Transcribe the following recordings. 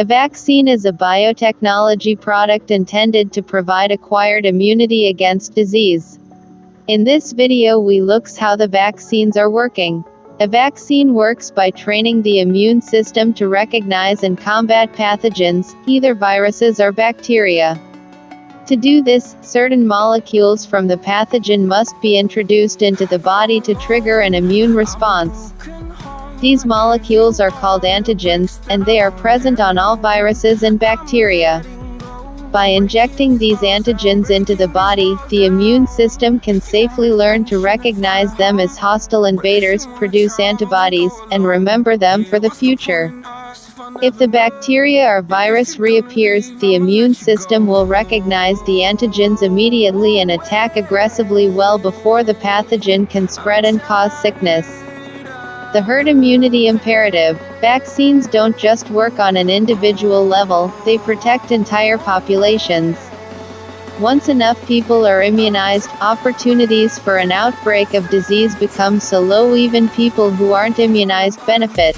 A vaccine is a biotechnology product intended to provide acquired immunity against disease. In this video we looks how the vaccines are working. A vaccine works by training the immune system to recognize and combat pathogens, either viruses or bacteria. To do this, certain molecules from the pathogen must be introduced into the body to trigger an immune response. These molecules are called antigens, and they are present on all viruses and bacteria. By injecting these antigens into the body, the immune system can safely learn to recognize them as hostile invaders, produce antibodies, and remember them for the future. If the bacteria or virus reappears, the immune system will recognize the antigens immediately and attack aggressively well before the pathogen can spread and cause sickness. The herd immunity imperative. Vaccines don't just work on an individual level, they protect entire populations. Once enough people are immunized, opportunities for an outbreak of disease become so low even people who aren't immunized benefit.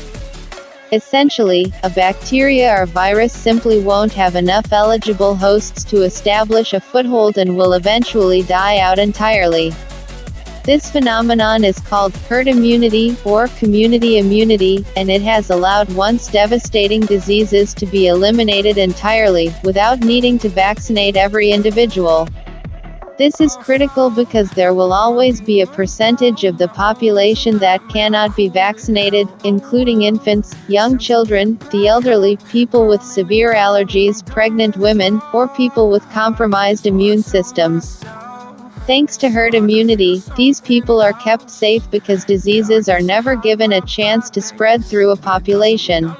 Essentially, a bacteria or virus simply won't have enough eligible hosts to establish a foothold and will eventually die out entirely. This phenomenon is called herd immunity, or community immunity, and it has allowed once devastating diseases to be eliminated entirely, without needing to vaccinate every individual. This is critical because there will always be a percentage of the population that cannot be vaccinated, including infants, young children, the elderly, people with severe allergies, pregnant women, or people with compromised immune systems. Thanks to herd immunity, these people are kept safe because diseases are never given a chance to spread through a population.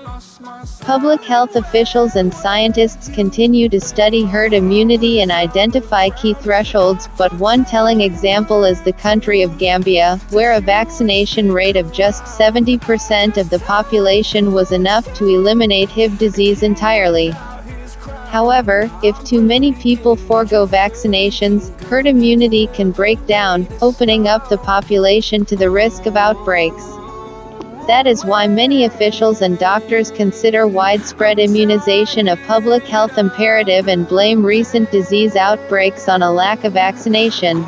Public health officials and scientists continue to study herd immunity and identify key thresholds, but one telling example is the country of Gambia, where a vaccination rate of just 70% of the population was enough to eliminate HIV disease entirely. However, if too many people forego vaccinations, herd immunity can break down, opening up the population to the risk of outbreaks. That is why many officials and doctors consider widespread immunization a public health imperative and blame recent disease outbreaks on a lack of vaccination.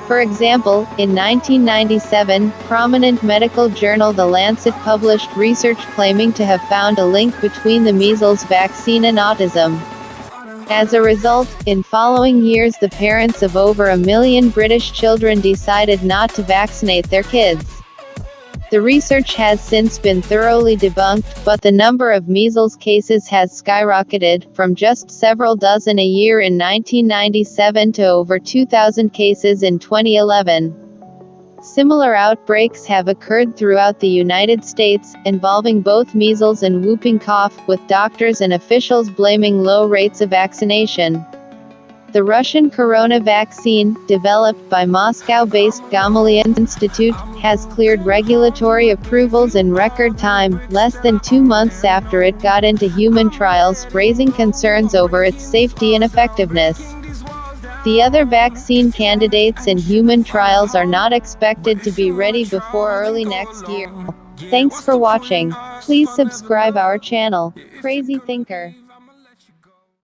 For example, in 1997, prominent medical journal The Lancet published research claiming to have found a link between the measles vaccine and autism. As a result, in following years the parents of over 1 million British children decided not to vaccinate their kids. The research has since been thoroughly debunked, but the number of measles cases has skyrocketed, from just several dozen a year in 1997 to over 2,000 cases in 2011. Similar outbreaks have occurred throughout the United States, involving both measles and whooping cough, with doctors and officials blaming low rates of vaccination. The Russian corona vaccine, developed by Moscow-based Gamaleya Institute, has cleared regulatory approvals in record time, less than 2 months after it got into human trials, raising concerns over its safety and effectiveness. The other vaccine candidates in human trials are not expected to be ready before early next year. Thanks for watching. Please subscribe our channel, Crazy Thinker.